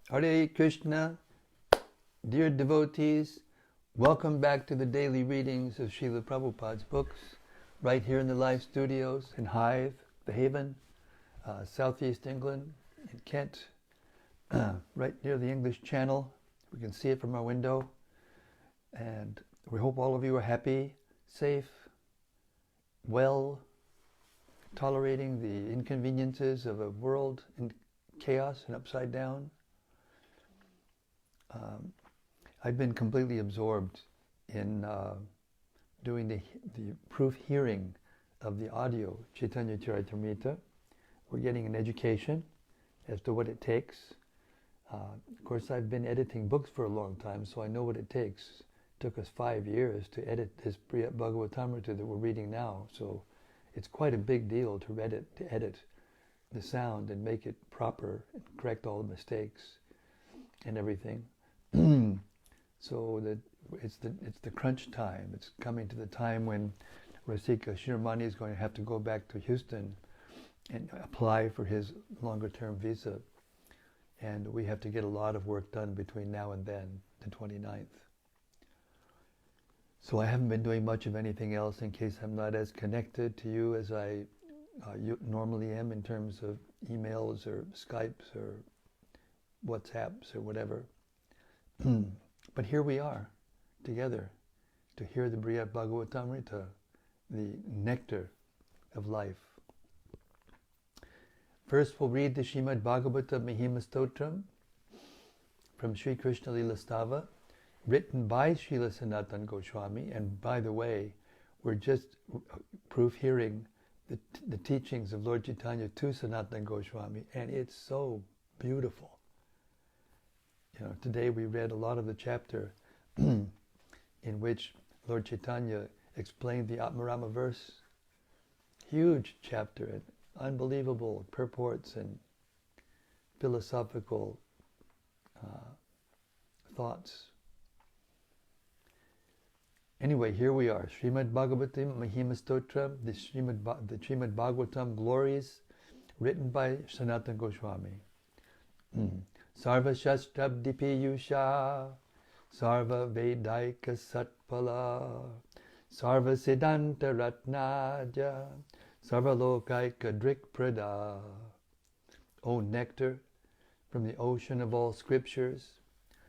Hare Krishna, dear devotees, welcome back to the daily readings of Srila Prabhupada's books, right here in the live studios in Hive, the Haven, southeast England, in Kent, right near the English Channel. We can see it from our window. And we hope all of you are happy, safe, well, tolerating the inconveniences of a world in chaos and upside down. I've been completely absorbed in doing the proof hearing of the audio Chaitanya Charitamrita. We're getting an education as to what it takes. Of course, I've been editing books for a long time, so I know what it takes. It took us 5 years to edit this Brhad Bhagavatamrta that we're reading now, so it's quite a big deal to edit the sound and make it proper and correct all the mistakes and everything. So that it's the crunch time. It's coming to the time when Rasika Shirmani is going to have to go back to Houston and apply for his longer term visa. And we have to get a lot of work done between now and then, the 29th. So I haven't been doing much of anything else in case I'm not as connected to you as I normally am in terms of emails or Skypes or WhatsApps or whatever. But here we are, together, to hear the Brhad Bhagavatamrta, the nectar of life. First we'll read the Srimad Bhagavatamrta Stotram from Sri Krishna Lila Stava, written by Srila Sanatana Goswami. And by the way, we're just proof hearing the teachings of Lord Chaitanya to Sanatana Goswami, and it's so beautiful. You know, today we read a lot of the chapter in which Lord Chaitanya explained the Atmarama verse. Huge chapter, and unbelievable purports and philosophical thoughts. Anyway, here we are, Srimad Bhagavatam Mahima Stotra, the Srimad Bhagavatam Glories, written by Sanatana Goswami. Sarva Shastrabdi Piyusha, Sarva Vedaika Satpala, Sarva Siddhanta Ratnaja, Sarva Lokaika Drikprada. O nectar from the ocean of all scriptures,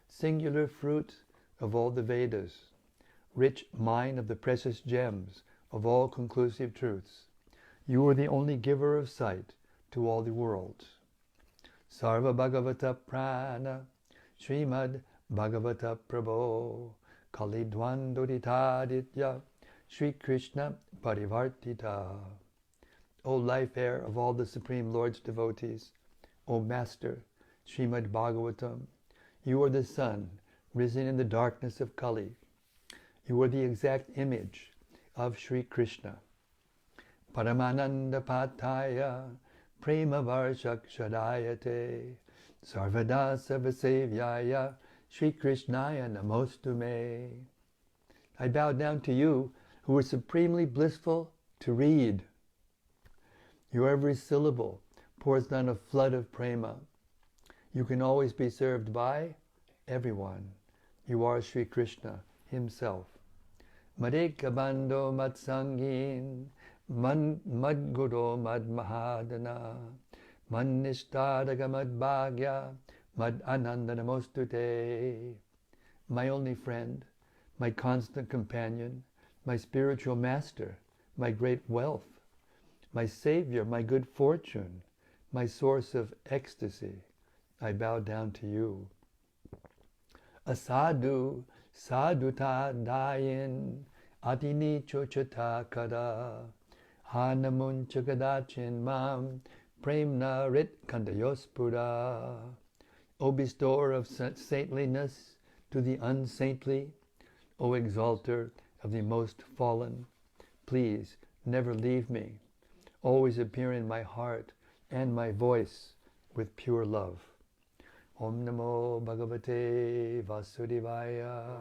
singular fruit of all the Vedas, rich mine of the precious gems of all conclusive truths, you are the only giver of sight to all the worlds. Sarva Bhagavata Prana, Srimad Bhagavata Prabho, Kalidwandoditaditya, Sri Krishna Parivartita. O life air of all the Supreme Lord's devotees, O Master, Srimad Bhagavatam, you are the sun risen in the darkness of Kali. You are the exact image of Sri Krishna. Paramananda Pataya, Prema Varshakshadayate, Sarvada Sarvasevyaya, Sri Krishnaya Namostume. I bow down to you, who are supremely blissful to read. Your every syllable pours down a flood of prema. You can always be served by everyone. You are Sri Krishna himself. Madhika Bando Matsangin, Madguru Madmahadana, Mannishtadaga Madbhagya, Mad Anandanamostute. My only friend, my constant companion, my spiritual master, my great wealth, my savior, my good fortune, my source of ecstasy, I bow down to you. Asadu, saduta dayin, adini chochata kada, hanamun chagadachin mam, premna rit kandayospura. O bestower of saintliness to the unsaintly, O exalter of the most fallen, please never leave me. Always appear in my heart and my voice with pure love. Om Namo Bhagavate Vasudevaya.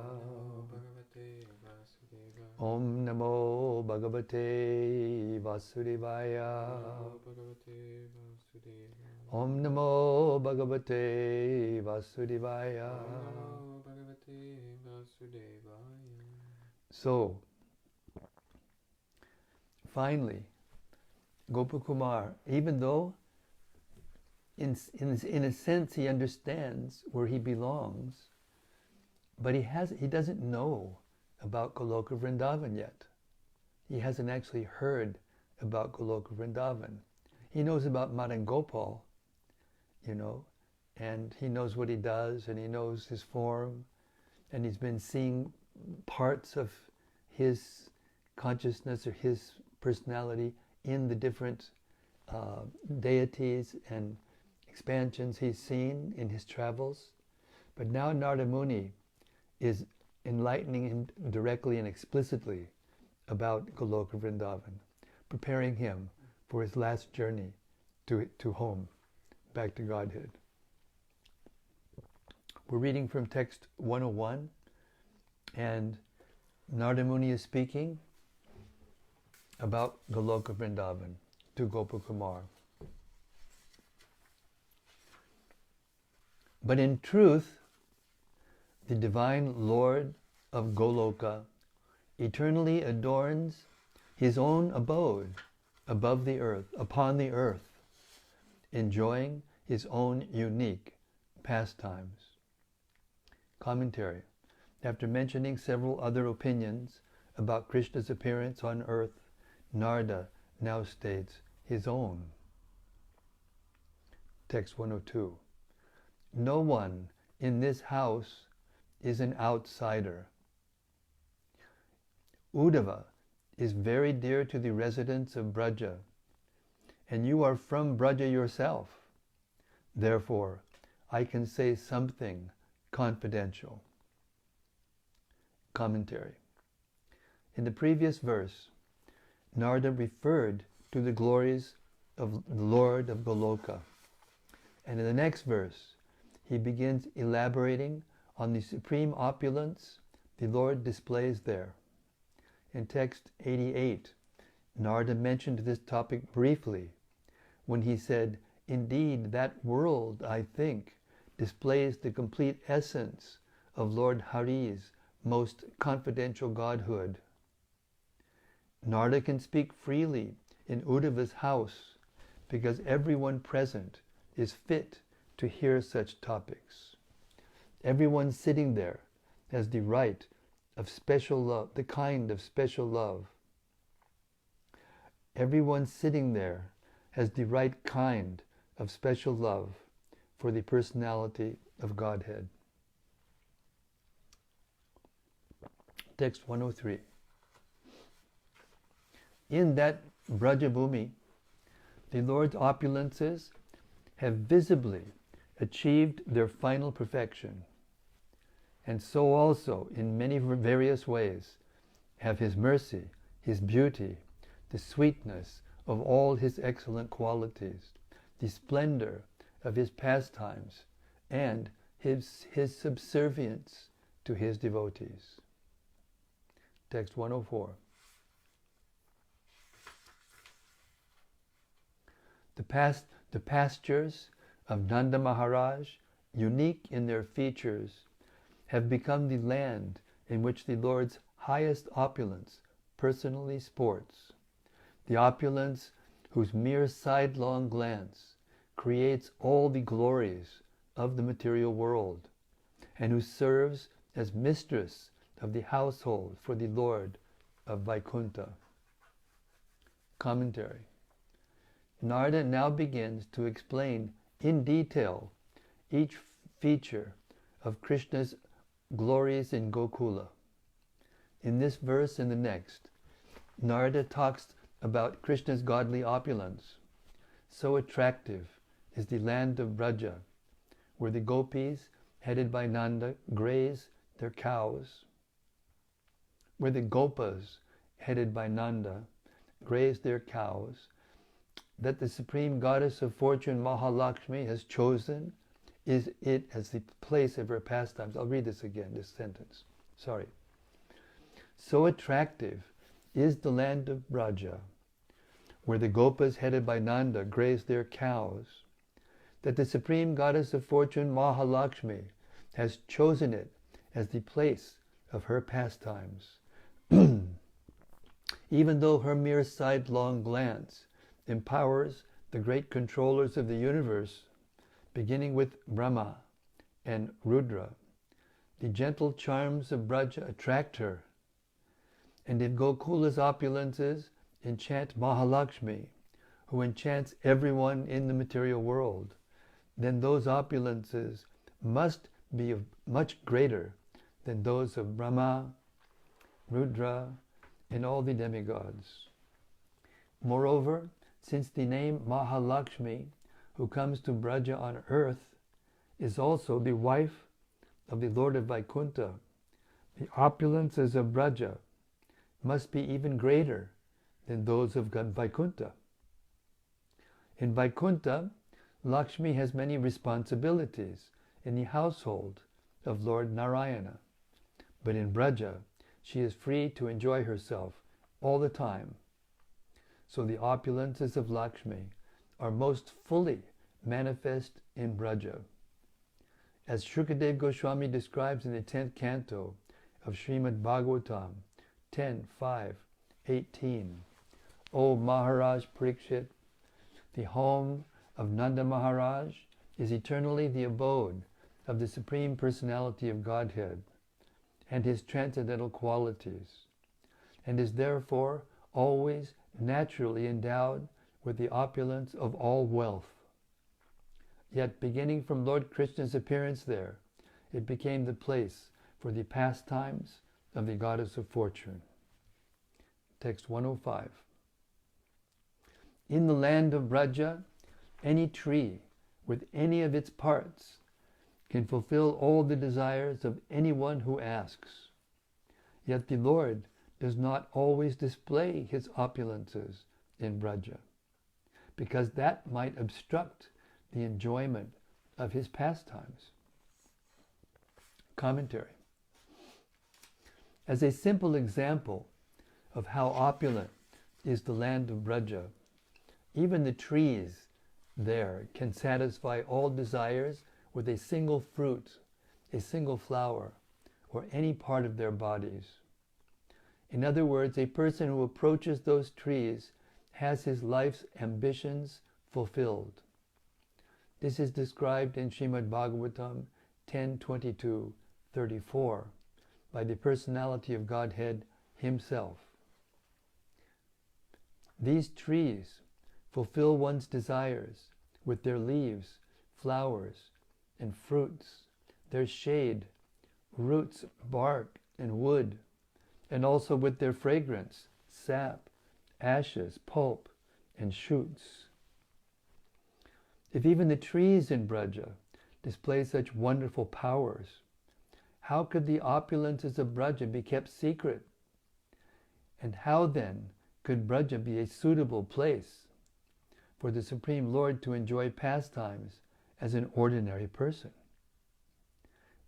Om Namo Bhagavate Vasudevaya. Om Namo Bhagavate Vasudevaya. So, finally, Gopakumar, even though in a sense he understands where he belongs, but he doesn't know about Goloka Vrindavan yet. He hasn't actually heard about Goloka Vrindavan. He knows about Madan Gopal, and he knows what he does, and he knows his form, and he's been seeing parts of his consciousness or his personality in the different deities and expansions he's seen in his travels. But now Narada Muni is enlightening him directly and explicitly about Goloka Vrindavan, preparing him for his last journey to home, back to Godhead. We're reading from text 101, and Narada Muni is speaking about Goloka Vrindavan to Gopakumar. But in truth, the divine Lord of Goloka eternally adorns his own abode above the earth, upon the earth, enjoying his own unique pastimes. Commentary. After mentioning several other opinions about Krishna's appearance on earth, Narada now states his own. Text 102. No one in this house is an outsider. Uddhava is very dear to the residents of Braja, and you are from Braja yourself. Therefore, I can say something confidential. Commentary. In the previous verse, Narada referred to the glories of the Lord of Goloka. And in the next verse, he begins elaborating on the supreme opulence the Lord displays there. In text 88, Narada mentioned this topic briefly when he said, "Indeed, that world, I think, displays the complete essence of Lord Hari's most confidential godhood." Narada can speak freely in Uddhava's house because everyone present is fit to hear such topics. Everyone sitting there has the right of special love, the kind of special love. Everyone sitting there has the right kind of special love for the personality of Godhead. Text 103. In that Brajabhumi, the Lord's opulences have visibly achieved their final perfection, and so also in many various ways have His mercy, His beauty, the sweetness of all His excellent qualities, the splendor of His pastimes, and His subservience to His devotees. Text 104. The pastures of Nanda Maharaj, unique in their features, have become the land in which the Lord's highest opulence personally sports. The opulence whose mere sidelong glance creates all the glories of the material world, and who serves as mistress of the household for the Lord of Vaikuntha. Commentary. Narada now begins to explain in detail each feature of Krishna's glories in Gokula. In this verse and the next, Narada talks about Krishna's godly opulence. So attractive is the land of Braja, where the gopis, headed by Nanda, graze their cows, where the gopas, headed by Nanda, graze their cows, that the supreme goddess of fortune, Mahalakshmi, has chosen is it as the place of her pastimes. I'll read this again, this sentence. Sorry. So attractive is the land of Braja, where the Gopas headed by Nanda graze their cows, that the Supreme Goddess of Fortune, Mahalakshmi, has chosen it as the place of her pastimes. Even though her mere sidelong glance empowers the great controllers of the universe, beginning with Brahma and Rudra, the gentle charms of Braja attract her. And if Gokula's opulences enchant Mahalakshmi, who enchants everyone in the material world, then those opulences must be much greater than those of Brahma, Rudra, and all the demigods. Moreover, since the name Mahalakshmi, who comes to Braja on earth, is also the wife of the Lord of Vaikuntha, the opulences of Braja must be even greater than those of Vaikuntha. In Vaikuntha, Lakshmi has many responsibilities in the household of Lord Narayana, but in Braja, she is free to enjoy herself all the time. So the opulences of Lakshmi are most fully manifest in Braja. As Shukadev Goswami describes in the 10th canto of Srimad Bhagavatam 10.5.18, O Maharaj Parikshit, the home of Nanda Maharaj is eternally the abode of the Supreme Personality of Godhead and his transcendental qualities, and is therefore always naturally endowed with the opulence of all wealth. Yet beginning from Lord Krishna's appearance there, it became the place for the pastimes of the Goddess of Fortune. Text 105. In the land of Braja, any tree with any of its parts can fulfill all the desires of anyone who asks. Yet the Lord does not always display his opulences in Braja, because that might obstruct the enjoyment of his pastimes. Commentary. As a simple example of how opulent is the land of Braja, even the trees there can satisfy all desires with a single fruit, a single flower, or any part of their bodies. In other words, a person who approaches those trees has his life's ambitions fulfilled. This is described in Srimad Bhagavatam 10.22.34 by the personality of Godhead himself. These trees fulfill one's desires with their leaves, flowers, and fruits, their shade, roots, bark, and wood, and also with their fragrance, sap, ashes, pulp, and shoots. If even the trees in Braja display such wonderful powers, how could the opulences of Braja be kept secret? And how then could Braja be a suitable place for the Supreme Lord to enjoy pastimes as an ordinary person?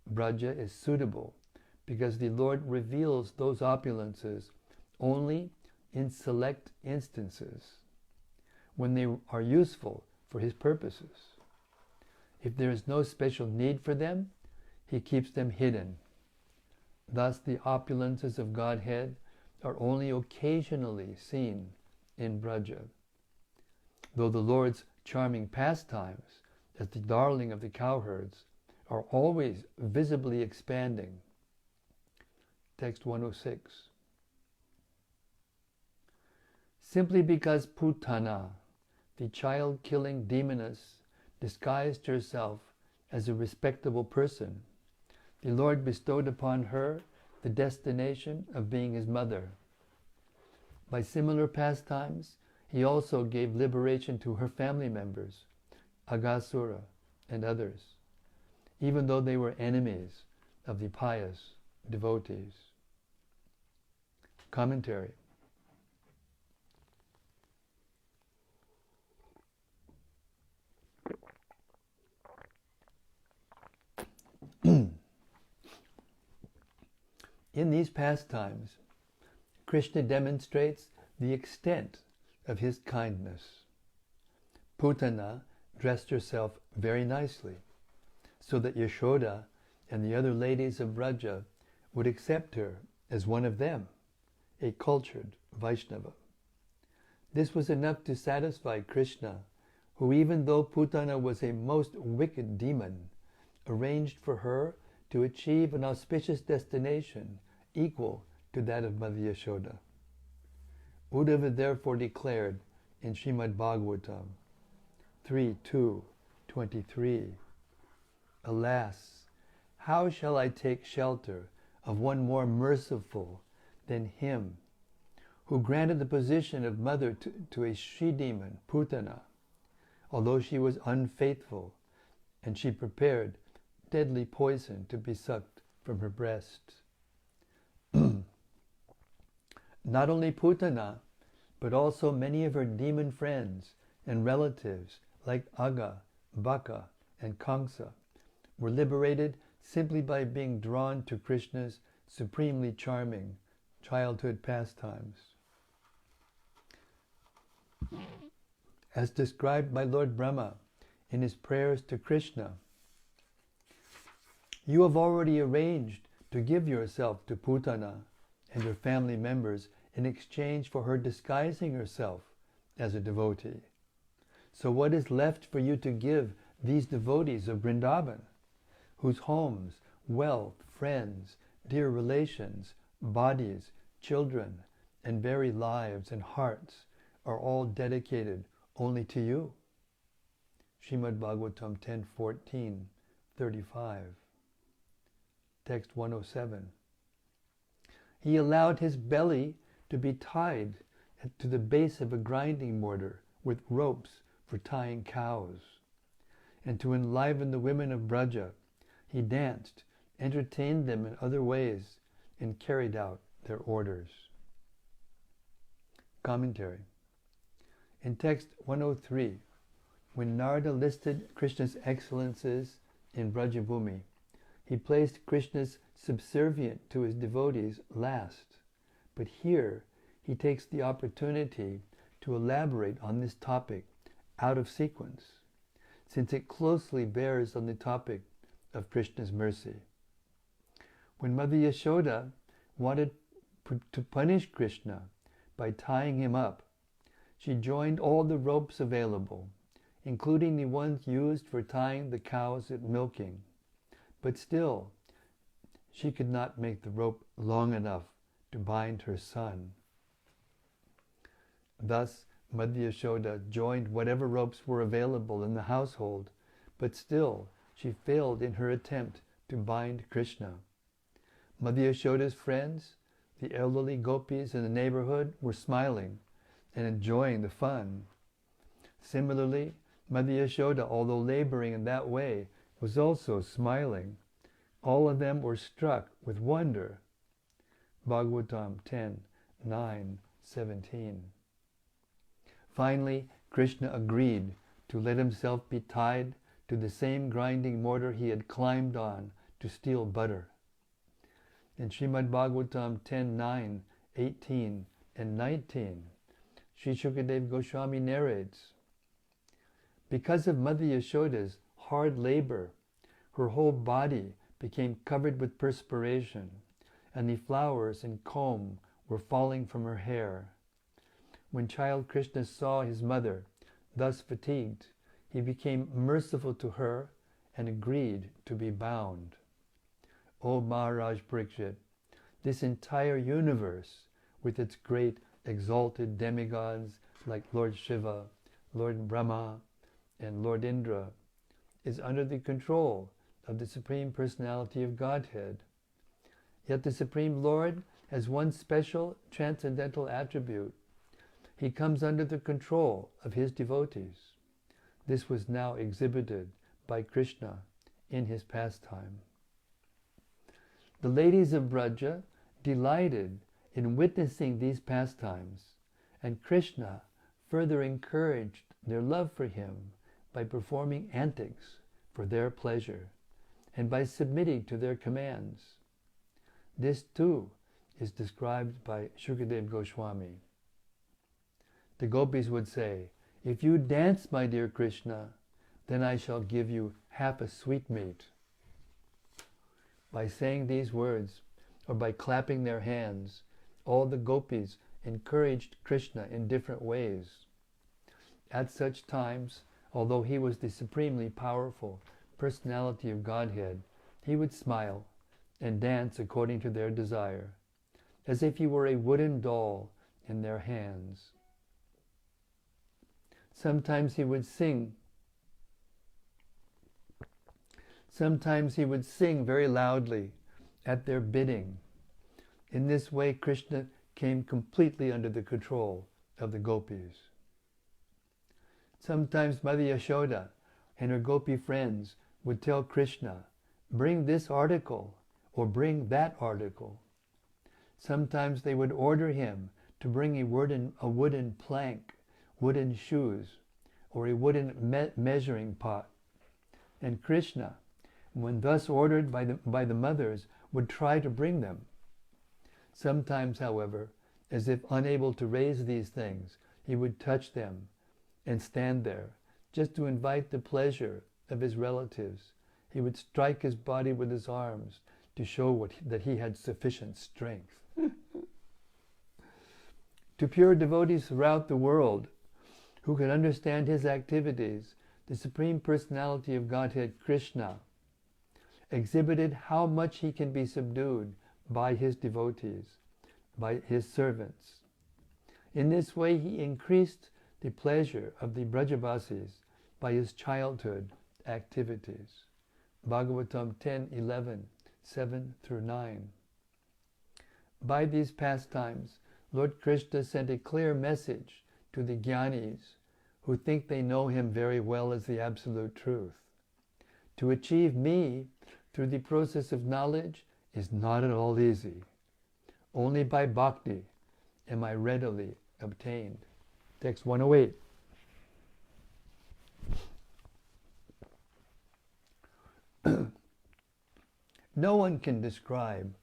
Braja is suitable because the Lord reveals those opulences only in select instances, when they are useful for his purposes. If there is no special need for them, he keeps them hidden. Thus the opulences of Godhead are only occasionally seen in Braja, though the Lord's charming pastimes, as the darling of the cowherds, are always visibly expanding. Text 106. Simply because Putana, the child-killing demoness, disguised herself as a respectable person, the Lord bestowed upon her the destination of being his mother. By similar pastimes, he also gave liberation to her family members, Aghasura and others, even though they were enemies of the pious devotees. Commentary. In these pastimes, Krishna demonstrates the extent of his kindness. Putana dressed herself very nicely, so that Yashoda and the other ladies of Braja would accept her as one of them, a cultured Vaishnava. This was enough to satisfy Krishna, who, even though Putana was a most wicked demon, arranged for her to achieve an auspicious destination equal to that of Mother Yashoda. Uddhava therefore declared in Srimad Bhagavatam 3:2-23, "Alas, how shall I take shelter of one more merciful than him who granted the position of mother to a she-demon, Putana, although she was unfaithful, and she prepared deadly poison to be sucked from her breast." Not only Putana, but also many of her demon friends and relatives like Aga, Baka, and Kamsa were liberated simply by being drawn to Krishna's supremely charming childhood pastimes. As described by Lord Brahma in his prayers to Krishna, "You have already arranged to give yourself to Putana and her family members in exchange for her disguising herself as a devotee. So what is left for you to give these devotees of Vrindavan, whose homes, wealth, friends, dear relations, bodies, children, and very lives and hearts are all dedicated only to you?" Srimad Bhagavatam 10:14-35. Text 107. "He allowed his belly to be tied to the base of a grinding mortar with ropes for tying cows. And to enliven the women of Braja, he danced, entertained them in other ways, and carried out their orders." Commentary. In text 103, when Narada listed Krishna's excellences in Brajabhumi, he placed Krishna's subservient to his devotees last. But here he takes the opportunity to elaborate on this topic out of sequence, since it closely bears on the topic of Krishna's mercy. When Mother Yashoda wanted to punish Krishna by tying him up, she joined all the ropes available, including the ones used for tying the cows at milking. But still, she could not make the rope long enough to bind her son. Thus, Mother Yashoda joined whatever ropes were available in the household, but still she failed in her attempt to bind Krishna. Mother Yashoda's friends, the elderly gopis in the neighborhood, were smiling and enjoying the fun. Similarly, Mother Yashoda, although laboring in that way, was also smiling. All of them were struck with wonder. Bhagavatam 10:9-17. Finally, Krishna agreed to let himself be tied to the same grinding mortar he had climbed on to steal butter. In Srimad Bhagavatam 10:9, 18, and 19, Sri Shukadeva Goswami narrates, "Because of Mother Yashoda's hard labor, her whole body became covered with perspiration, and the flowers and comb were falling from her hair. When child Krishna saw his mother thus fatigued, he became merciful to her and agreed to be bound. O Maharaj Parikshit, this entire universe, with its great exalted demigods like Lord Shiva, Lord Brahma, and Lord Indra, is under the control of the Supreme Personality of Godhead. Yet the Supreme Lord has one special transcendental attribute. He comes under the control of his devotees. This was now exhibited by Krishna in his pastime." The ladies of Braja delighted in witnessing these pastimes, and Krishna further encouraged their love for him by performing antics for their pleasure and by submitting to their commands. This too is described by Srukadeva Goswami. The gopis would say, "If you dance, my dear Krishna, then I shall give you half a sweetmeat." By saying these words, or by clapping their hands, all the gopis encouraged Krishna in different ways. At such times, although he was the supremely powerful personality of Godhead, he would smile and dance according to their desire, as if he were a wooden doll in their hands. Sometimes he would sing. Sometimes he would sing very loudly at their bidding. In this way, Krishna came completely under the control of the gopis. Sometimes Mother Yashoda and her gopi friends would tell Krishna, "Bring this article," or "Bring that article." Sometimes they would order him to bring a wooden plank, wooden shoes, or a wooden measuring pot. And Krishna, when thus ordered by the mothers, would try to bring them. Sometimes, however, as if unable to raise these things, he would touch them and stand there, just to invite the pleasure of his relatives. He would strike his body with his arms to show that he had sufficient strength. To pure devotees throughout the world, who could understand his activities, the Supreme Personality of Godhead, Krishna, exhibited how much he can be subdued by his devotees, by his servants. In this way he increased the pleasure of the Brajavasis by his childhood activities. Bhagavatam 10:11, 7 through 9. By these pastimes, Lord Krishna sent a clear message to the jnanis who think they know him very well as the absolute truth. To achieve me through the process of knowledge is not at all easy. Only by bhakti am I readily obtained. Text 108. No one can describe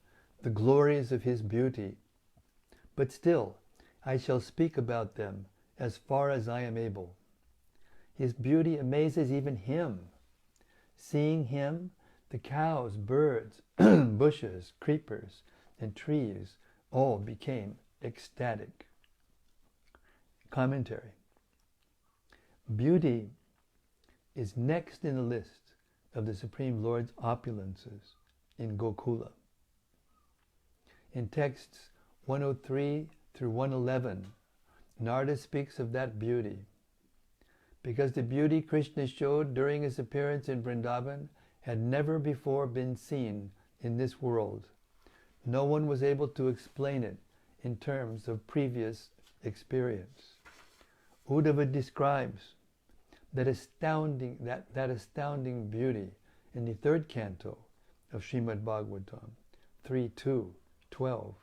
the glories of his beauty, but still I shall speak about them as far as I am able. His beauty amazes even him. Seeing him, the cows, birds, bushes, creepers, and trees all became ecstatic. Commentary. Beauty is next in the list of the Supreme Lord's opulences in Gokula. In texts 103 through 111, Narada speaks of that beauty. Because the beauty Krishna showed during his appearance in Vrindavan had never before been seen in this world, no one was able to explain it in terms of previous experience. Uddhava describes that astounding beauty in the third canto of Srimad Bhagavatam 3:2-12.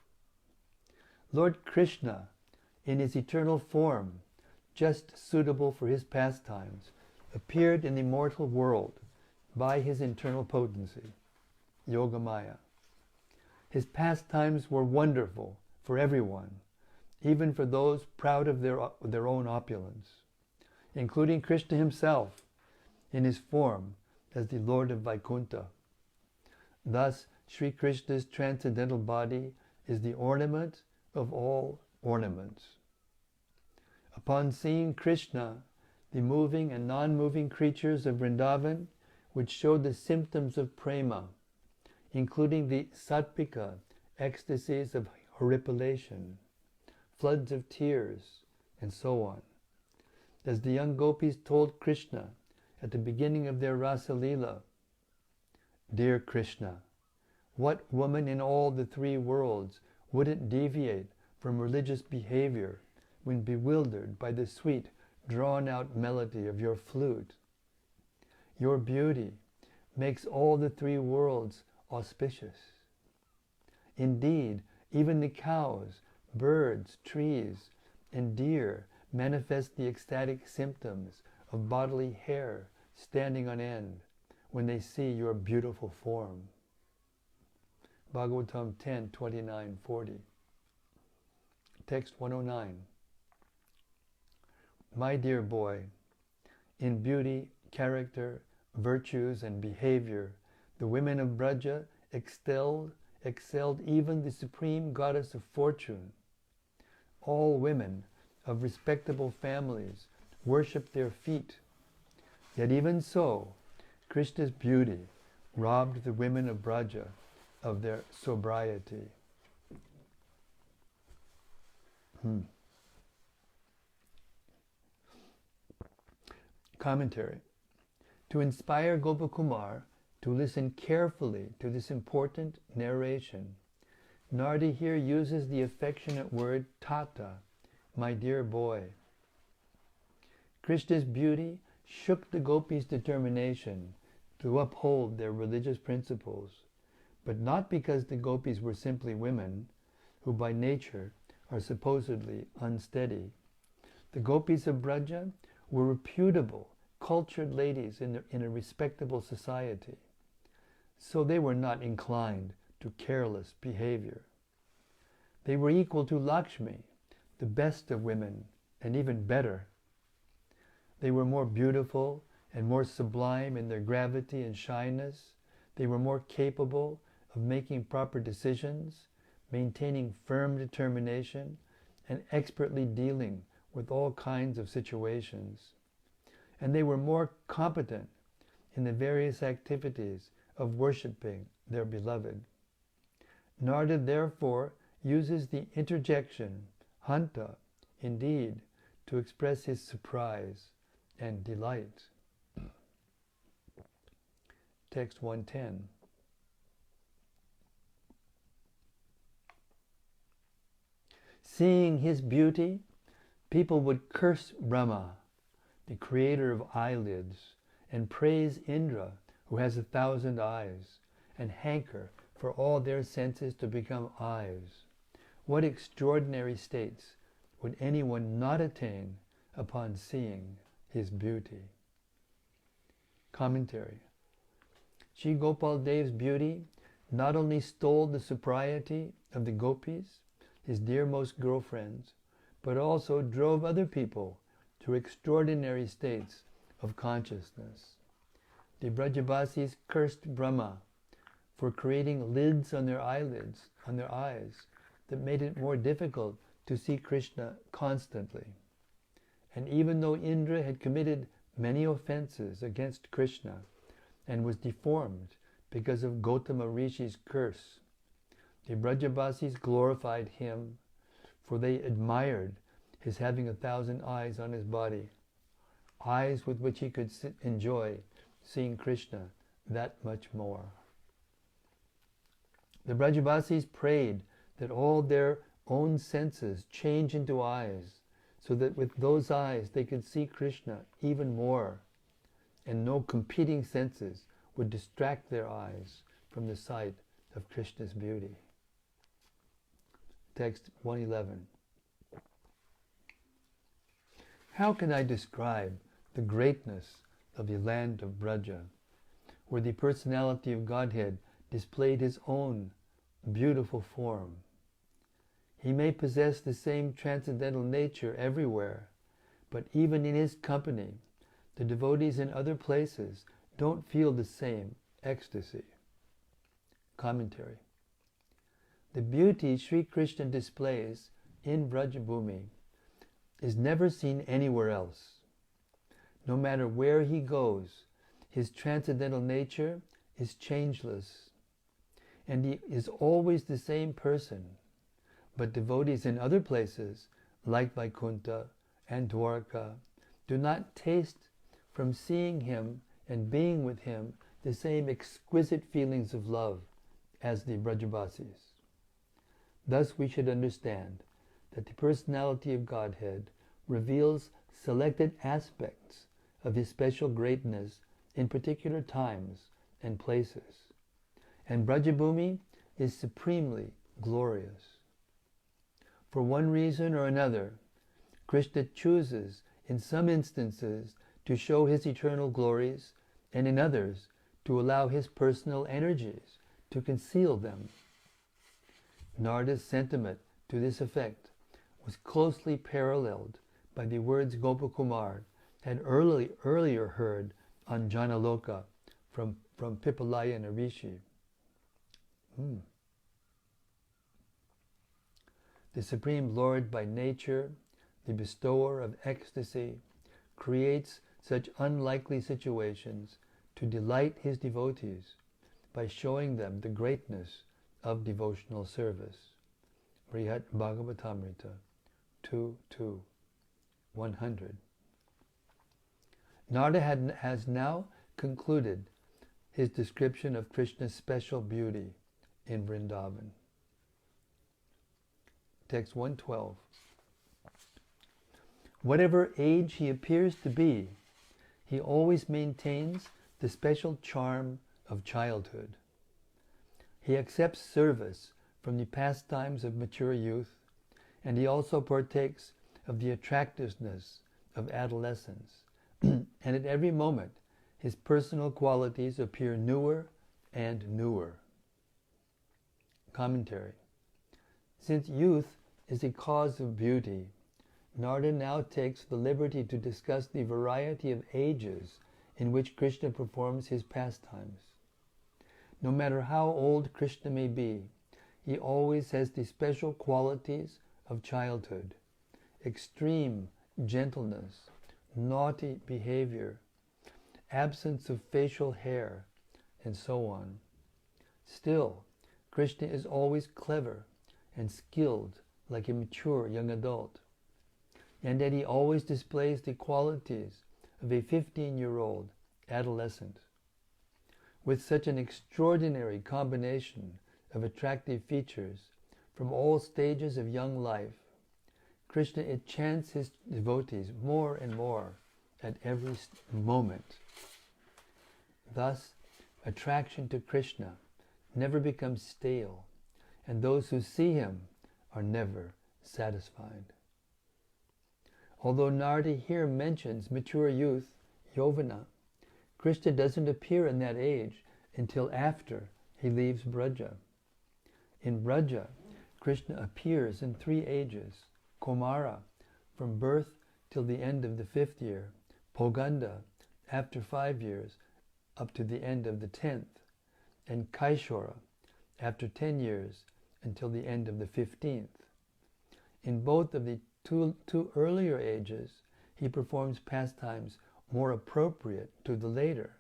Lord Krishna, in his eternal form, just suitable for his pastimes, appeared in the mortal world by his internal potency, Yogamaya. His pastimes were wonderful for everyone, even for those proud of their own opulence, including Krishna himself in his form as the Lord of Vaikuntha. Thus, Sri Krishna's transcendental body is the ornament of all ornaments. Upon seeing Krishna, the moving and non-moving creatures of Vrindavan would show the symptoms of prema, including the sattvika ecstasies of horripilation, floods of tears, and so on. As the young gopis told Krishna at the beginning of their Rasa Leela, "Dear Krishna, what woman in all the three worlds wouldn't deviate from religious behavior when bewildered by the sweet, drawn-out melody of your flute? Your beauty makes all the three worlds auspicious. Indeed, even the cows, birds, trees, and deer manifest the ecstatic symptoms of bodily hair standing on end when they see your beautiful form." Bhagavatam 10, 29, 40. Text 109. My dear boy, in beauty, character, virtues, and behavior, the women of Braja excelled even the supreme goddess of fortune. All women of respectable families worshipped their feet. Yet even so, Krishna's beauty robbed the women of Braja of their sobriety. Commentary. To inspire Gopakumar to listen carefully to this important narration, Nardi here uses the affectionate word tata, my dear boy. Krishna's beauty shook the gopis' determination to uphold their religious principles, but not because the gopis were simply women, who by nature are supposedly unsteady. The gopis of Braja were reputable, cultured ladies in a respectable society, so they were not inclined to careless behavior. They were equal to Lakshmi, the best of women, and even better. They were more beautiful and more sublime in their gravity and shyness. They were more capable of making proper decisions, maintaining firm determination, and expertly dealing with all kinds of situations. And they were more competent in the various activities of worshipping their beloved. Narada therefore uses the interjection hanta, indeed, to express his surprise and delight. Text 110. Seeing his beauty, people would curse Brahma, the creator of eyelids, and praise Indra, who has 1,000 eyes, and hanker for all their senses to become eyes. What extraordinary states would anyone not attain upon seeing his beauty? Commentary. Sri Gopal Dev's beauty not only stole the sobriety of the gopis, his dearmost girlfriends, but also drove other people to extraordinary states of consciousness. The Brajabasis cursed Brahma for creating lids on their eyelids, on their eyes, that made it more difficult to see Krishna constantly. And even though Indra had committed many offenses against Krishna and was deformed because of Gautama Rishi's curse, the Brajabasis glorified him, for they admired his having 1,000 eyes on his body, eyes with which he could enjoy seeing Krishna that much more. The Brajabasis prayed that all their own senses change into eyes, so that with those eyes they could see Krishna even more, and no competing senses would distract their eyes from the sight of Krishna's beauty. Text 111. How can I describe the greatness of the land of Braja, where the personality of Godhead displayed his own beautiful form? He may possess the same transcendental nature everywhere, but even in his company, the devotees in other places don't feel the same ecstasy. Commentary. The beauty Sri Krishna displays in Brajabhumi is never seen anywhere else. No matter where he goes, his transcendental nature is changeless, and he is always the same person. But devotees in other places, like Vaikuntha and Dwarka, do not taste from seeing him and being with him the same exquisite feelings of love as the Brajabasis. Thus we should understand that the personality of Godhead reveals selected aspects of his special greatness in particular times and places. And Brajabhumi is supremely glorious. For one reason or another, Krishna chooses in some instances to show his eternal glories, and in others to allow his personal energies to conceal them. Narada's sentiment to this effect was closely paralleled by the words Gopakumar had earlier heard on Janaloka from Pipalayana Rishi. The Supreme Lord by nature, the bestower of ecstasy, creates such unlikely situations to delight his devotees by showing them the greatness of devotional service. Brhad Bhagavatamrta 2:2, 100. Narada has now concluded his description of Krishna's special beauty in Vrindavan. Text 112. Whatever age he appears to be, he always maintains the special charm of childhood. He accepts service from the pastimes of mature youth, and he also partakes of the attractiveness of adolescence. And at every moment, his personal qualities appear newer and newer. Commentary. Since youth is the cause of beauty, Narada now takes the liberty to discuss the variety of ages in which Krishna performs his pastimes. No matter how old Krishna may be, he always has the special qualities of childhood: extreme gentleness, naughty behavior, absence of facial hair, and so on. Still, Krishna is always clever and skilled like a mature young adult, and that he always displays the qualities of a 15-year-old adolescent. With such an extraordinary combination of attractive features from all stages of young life, Krishna enchants his devotees more and more at every moment. Thus, attraction to Krishna never becomes stale, and those who see him are never satisfied. Although Narada here mentions mature youth, Yovana, Krishna doesn't appear in that age until after he leaves Braja. In Braja, Krishna appears in 3 ages: Komara, from birth till the end of the 5th year; Poganda, after 5 years, up to the end of the 10th; and Kaishora, after 10 years, until the end of the 15th. In both of the two earlier ages, he performs pastimes more appropriate to the later,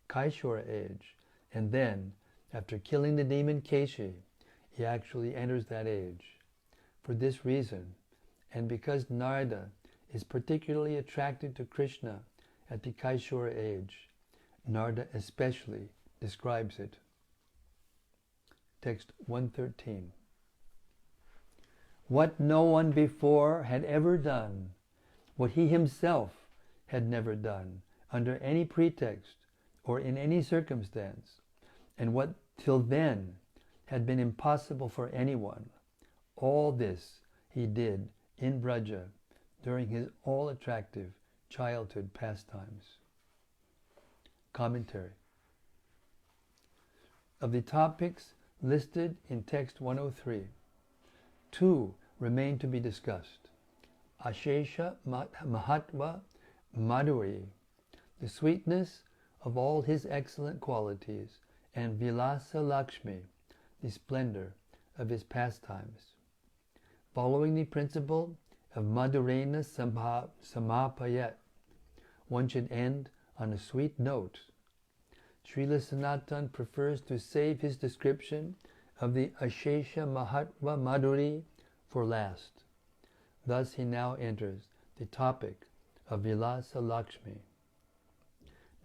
Kaishora age, and then, after killing the demon Keshi, he actually enters that age. For this reason, and because Narada is particularly attracted to Krishna at the Kaishora age, Narada especially describes it. Text 113. What no one before had ever done, what he himself had never done, under any pretext or in any circumstance, and what till then had been impossible for anyone, all this he did in Braja during his all-attractive childhood pastimes. Commentary. Of the topics listed in text 103, 2 remain to be discussed: Ashesha Mahatma Madhuri, the sweetness of all his excellent qualities, and Vilasa Lakshmi, the splendor of his pastimes. Following the principle of Madhurena Samapayat, one should end on a sweet note. Srila Sanatana prefers to save his description of the Ashesha Mahatma Madhuri for last. Thus he now enters the topic of Vilasa Lakshmi.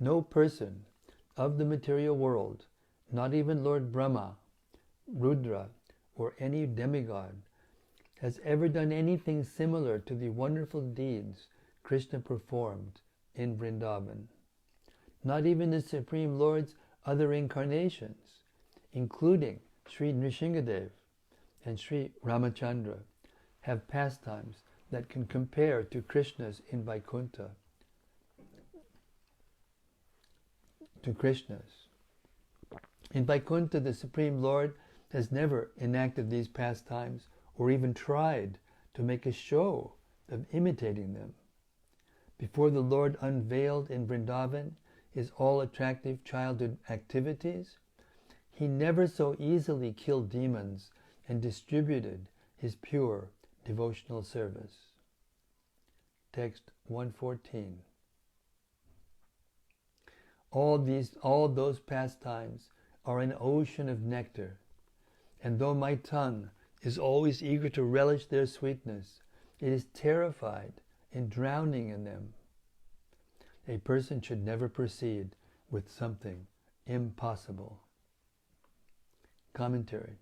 No person of the material world, not even Lord Brahma, Rudra, or any demigod, has ever done anything similar to the wonderful deeds Krishna performed in Vrindavan. Not even the Supreme Lord's other incarnations, including Sri Nrsingadev and Sri Ramachandra, have pastimes that can compare to Krishna's in Vaikuntha. In Vaikuntha, the Supreme Lord has never enacted these pastimes or even tried to make a show of imitating them. Before the Lord unveiled in Vrindavan his all-attractive childhood activities, he never so easily killed demons and distributed his pure devotional service. Text 114. All those pastimes are an ocean of nectar, and though my tongue is always eager to relish their sweetness, it is terrified in drowning in them. A person should never proceed with something impossible. Commentary.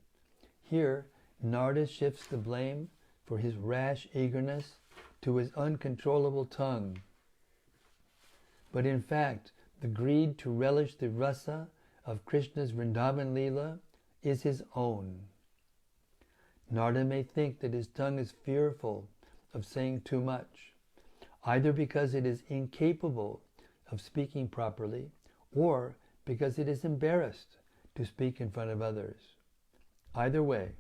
Here, Narada shifts the blame for his rash eagerness to his uncontrollable tongue. But in fact, the greed to relish the rasa of Krishna's Vrindavan Leela is his own. Narada may think that his tongue is fearful of saying too much, either because it is incapable of speaking properly, or because it is embarrassed to speak in front of others. Either way,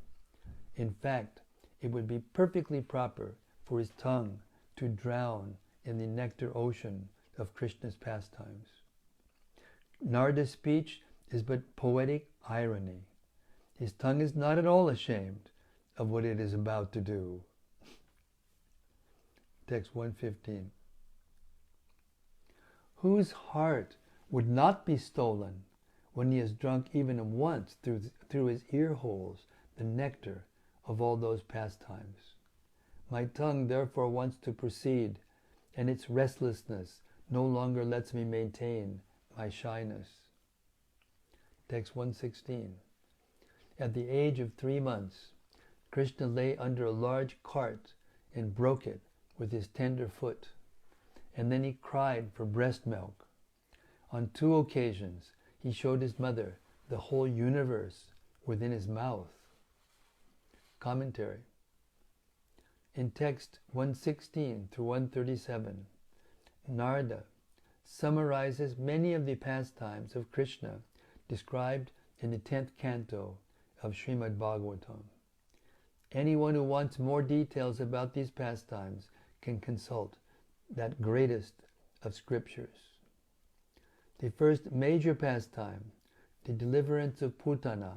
in fact, it would be perfectly proper for his tongue to drown in the nectar ocean of Krishna's pastimes. Narada's speech is but poetic irony. His tongue is not at all ashamed of what it is about to do. Text 115. Whose heart would not be stolen when he has drunk even once through his ear holes the nectar of all those pastimes? My tongue therefore wants to proceed, and its restlessness no longer lets me maintain my shyness. Text 116. At the age of 3 months, Krishna lay under a large cart and broke it with his tender foot, and then he cried for breast milk. On 2 occasions, he showed his mother the whole universe within his mouth. Commentary. In text 116 through 137, Narada summarizes many of the pastimes of Krishna described in the 10th canto of Srimad Bhagavatam. Anyone who wants more details about these pastimes can consult that greatest of scriptures. The first major pastime, the deliverance of Putana,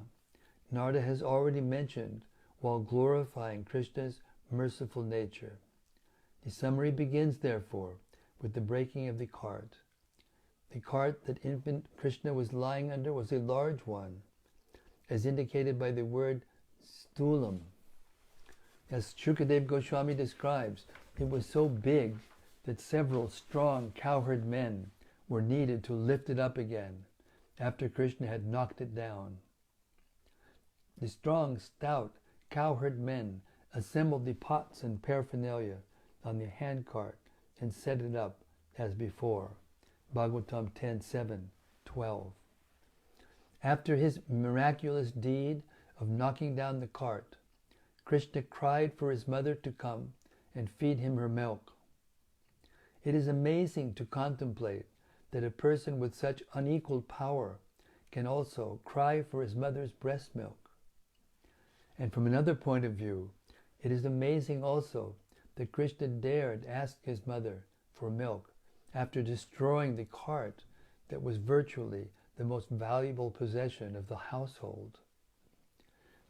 Narada has already mentioned while glorifying Krishna's merciful nature. The summary begins, therefore, with the breaking of the cart. The cart that infant Krishna was lying under was a large one, as indicated by the word stulam. As Shukadev Goswami describes, it was so big that several strong cowherd men were needed to lift it up again after Krishna had knocked it down. The strong, stout cowherd men assembled the pots and paraphernalia on the handcart and set it up as before. Bhagavatam 10:7-12. After his miraculous deed of knocking down the cart, Krishna cried for his mother to come and feed him her milk. It is amazing to contemplate that a person with such unequaled power can also cry for his mother's breast milk. And from another point of view, it is amazing also that Krishna dared ask his mother for milk after destroying the cart that was virtually the most valuable possession of the household.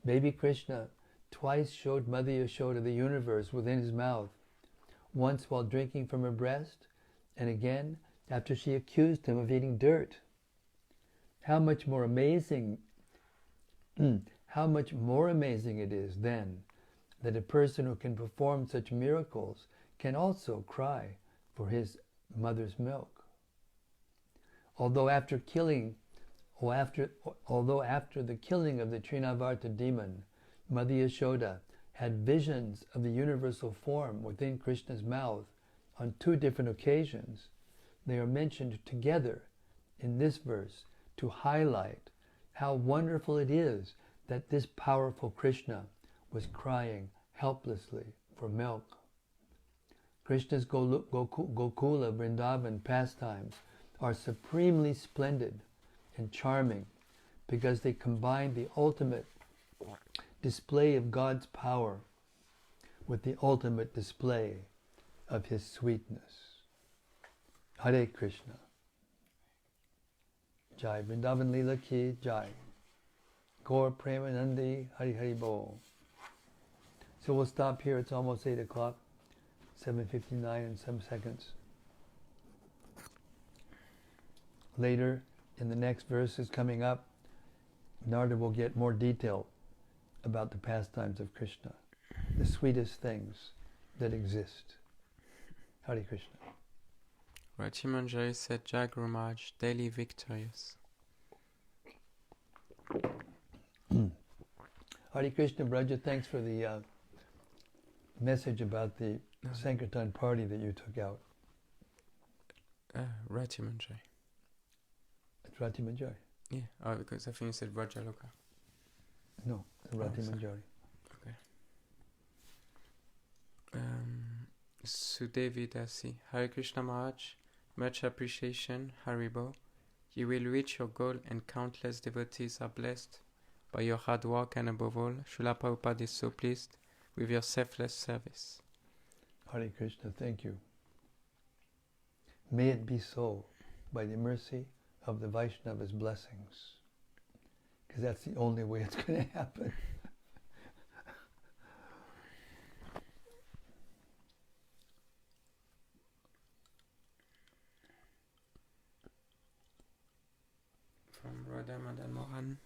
Baby Krishna twice showed Mother Yashoda the universe within his mouth, once while drinking from her breast, and again after she accused him of eating dirt. How much more amazing it is, then, that a person who can perform such miracles can also cry for his mother's milk. Although after the killing of the Trinavarta demon, Mother Yashoda had visions of the universal form within Krishna's mouth on 2 different occasions, they are mentioned together in this verse to highlight how wonderful it is that this powerful Krishna was crying helplessly for milk. Krishna's Gokula Vrindavan pastimes are supremely splendid and charming because they combine the ultimate display of God's power with the ultimate display of His sweetness. Hare Krishna. Jai Vrindavan Leela Ki Jai. Gaur Premanandi Hari Hari Bol. So we'll stop here. It's almost 8 o'clock. 7:59 and some seconds. Later, in the next verses coming up, Narada will get more detail about the pastimes of Krishna, the sweetest things that exist. Hare Krishna. Rachimanjari said, Jai Guru Maharaj, daily victorious. Hare Krishna, Braja, thanks for the message about the Sankirtan party that you took out. Rachimanjari. It's Rati Manjari. Yeah, because I think you said Vraja Loka. No, it's Rati Manjari. Okay. Sudevi Dasi. Hare Krishna Maharaj, much appreciation, Haribo. You will reach your goal and countless devotees are blessed by your hard work, and above all, Srila Prabhupada is so pleased with your selfless service. Hare Krishna, thank you. May it be so by the mercy of the Vaishnava's blessings, because that's the only way it's going to happen. From Radha Madan Mohan.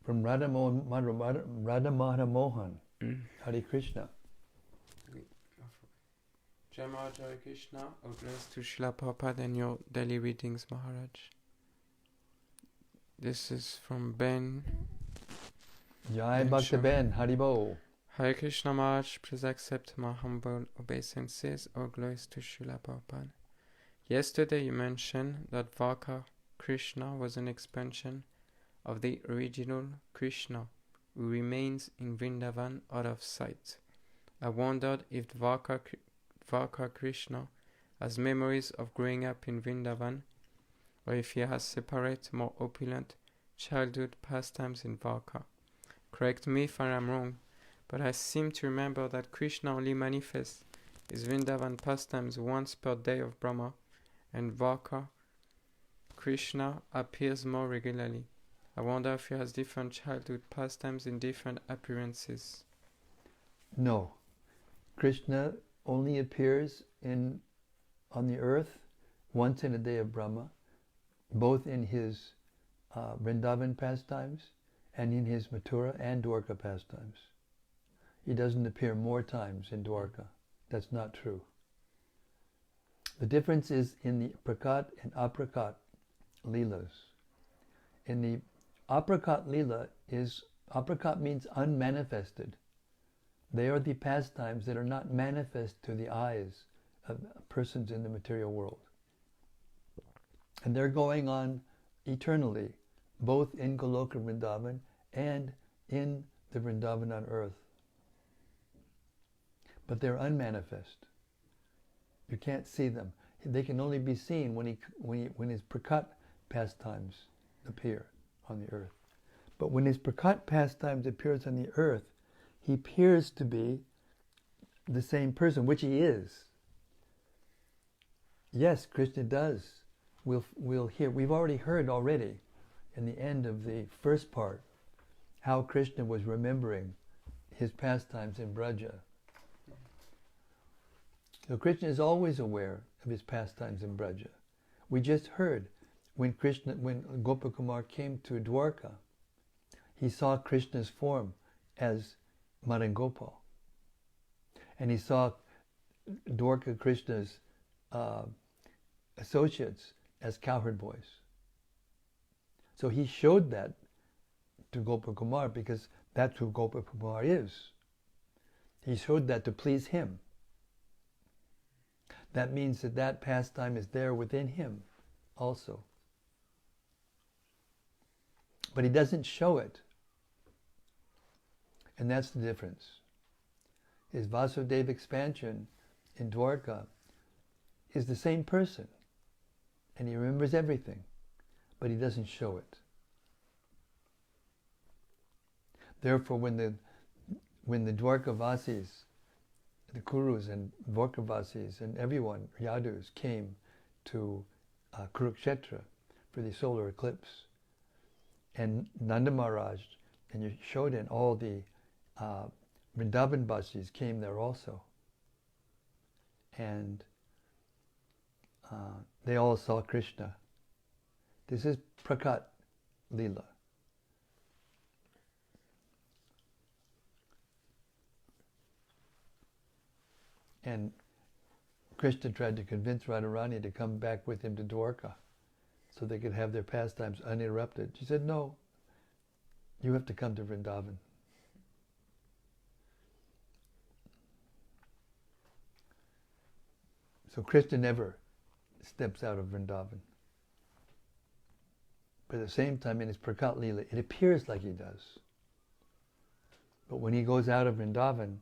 From Radha Madan Mohan. Hare Krishna. Jai Maharaj, Hare Krishna. All glories to Srila Prabhupada and your daily readings, Maharaj. This is from Ben. Jai Bhakta Ben, Haribo. Hare Krishna Maharaj, please accept my humble obeisances. All glories to Srila Prabhupada. Yesterday you mentioned that Vaka Krishna was an expansion of the original Krishna, who remains in Vrindavan out of sight. I wondered if Vaka Krishna has memories of growing up in Vrindavan, or if he has separate, more opulent childhood pastimes in Vaka. Correct me if I am wrong, but I seem to remember that Krishna only manifests his Vrindavan pastimes once per day of Brahma, and Vaka Krishna appears more regularly. I wonder if he has different childhood pastimes in different appearances. No. Krishna only appears on the earth once in a day of Brahma, both in his Vrindavan pastimes and in his Mathura and Dwarka pastimes. He doesn't appear more times in Dwarka. That's not true. The difference is in the Prakat and Aprakat Leelas. In the Aprakat Leela Aprakat means unmanifested. They are the pastimes that are not manifest to the eyes of persons in the material world. And they're going on eternally, both in Goloka Vrindavan and in the Vrindavan on earth. But they're unmanifest. You can't see them. They can only be seen when his Prakat pastimes appear on the earth. But when his Prakat pastimes appears on the earth, he appears to be the same person, which he is. Yes, Krishna does. We'll hear. We've already heard in the end of the first part how Krishna was remembering his pastimes in Braja. So Krishna is always aware of his pastimes in Braja. We just heard when Gopakumar came to Dwarka, he saw Krishna's form as Madan Gopal. And he saw Dwarka Krishna's associates as cowherd boys. So he showed that to Gopakumar because that's who Gopakumar is. He showed that to please him. That means that pastime is there within him also. But he doesn't show it. And that's the difference. His Vasudeva expansion in Dwarka is the same person. And he remembers everything. But he doesn't show it. Therefore, when the Dwarkavasis, the Kurus and Dwarkavasis and everyone, Yadus, came to Kurukshetra for the solar eclipse, and Nanda Maharaj and Yashoda and all the Vrindavan Vasis came there also, and they all saw Krishna. This is Prakat Leela. And Krishna tried to convince Radharani to come back with him to Dwarka so they could have their pastimes uninterrupted. She said, no, you have to come to Vrindavan. So Krishna never steps out of Vrindavan. But at the same time, in his Prakat Leela, it appears like he does. But when he goes out of Vrindavan,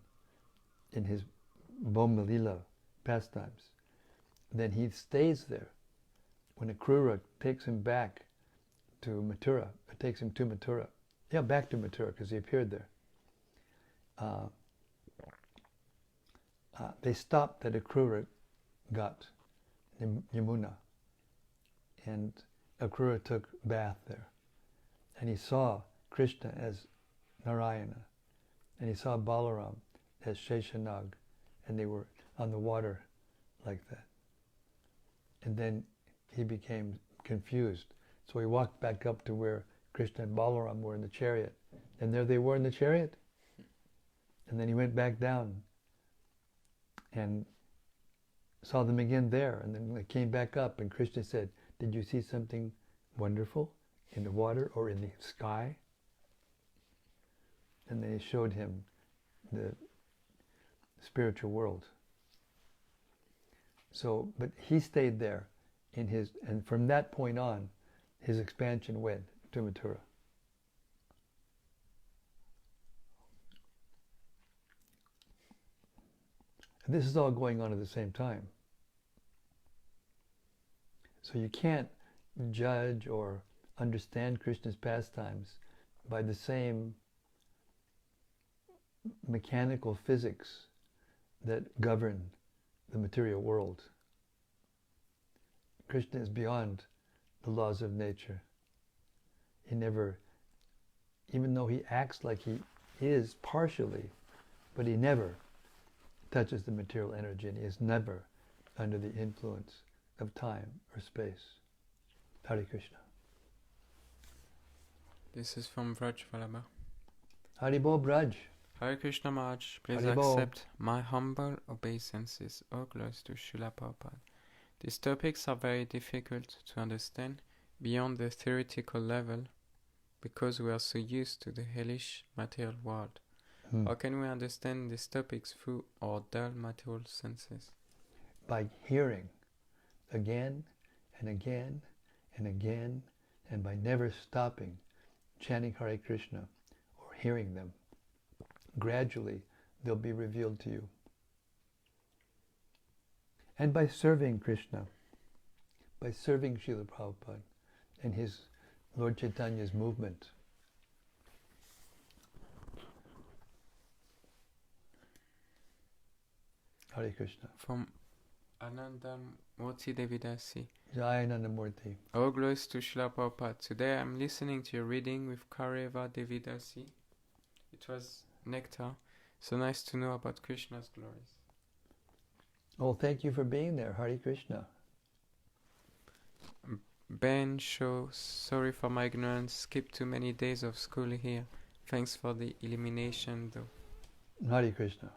in his Bhoma Leela pastimes, then he stays there. When Akrura takes him back to Mathura, takes him to Mathura, back to Mathura, because he appeared there. They stopped at Akrura Ghat, Yamuna, and Akrura took bath there, and he saw Krishna as Narayana, and he saw Balaram as Sheshanag, and they were on the water like that. And then he became confused, so he walked back up to where Krishna and Balaram were in the chariot, and there they were in the chariot. And then he went back down and saw them again there, and then they came back up, and Krishna said, did you see something wonderful in the water or in the sky? And they showed him the spiritual world. So, but he stayed there and from that point on, his expansion went to Mathura. And this is all going on at the same time. So you can't judge or understand Krishna's pastimes by the same mechanical physics that govern the material world. Krishna is beyond the laws of nature. He never, even though he acts like he is partially, but he never touches the material energy, and he is never under the influence of time or space. Hare Krishna. This is from Vraja Vallabha. Haribol Braj. Hare Krishna Maharaj, please Haribol. accept my humble obeisances. All glories to Srila Prabhupada. These topics are very difficult to understand beyond the theoretical level because we are so used to the hellish material world. How can we understand these topics through our dull material senses? By hearing again and again and again, and by never stopping chanting Hare Krishna or hearing them. Gradually they'll be revealed to you. And by serving Krishna, by serving Srila Prabhupada and his Lord Chaitanya's movement. Hare Krishna. From Anandamurti Devidasi. Jai Anandamurti. All glories to Srila Prabhupada. Today I'm listening to your reading with Kareva Devidasi. It was nectar. So nice to know about Krishna's glories. Oh, thank you for being there. Hare Krishna. Ben Shaw, sorry for my ignorance. Skipped too many days of school here. Thanks for the illumination though. Hare Krishna.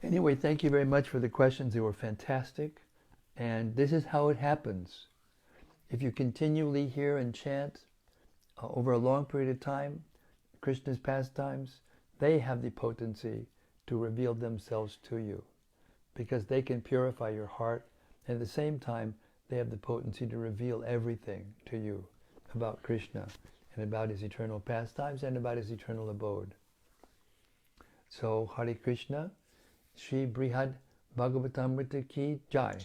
Anyway, thank you very much for the questions. They were fantastic. And this is how it happens. If you continually hear and chant over a long period of time, Krishna's pastimes, they have the potency to reveal themselves to you because they can purify your heart, and at the same time they have the potency to reveal everything to you about Krishna and about his eternal pastimes and about his eternal abode. So Hare Krishna, Sri Brhad Bhagavatamrta ki jai,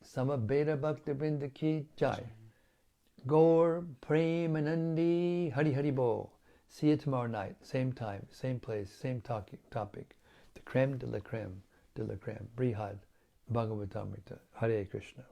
Samaveda Bhakta Vrinda ki jai, Gaur Premanandi Hari Hari Bo. See you tomorrow night, same time, same place, same topic. The creme de la creme de la creme. Brhad Bhagavatamrta. Hare Krishna.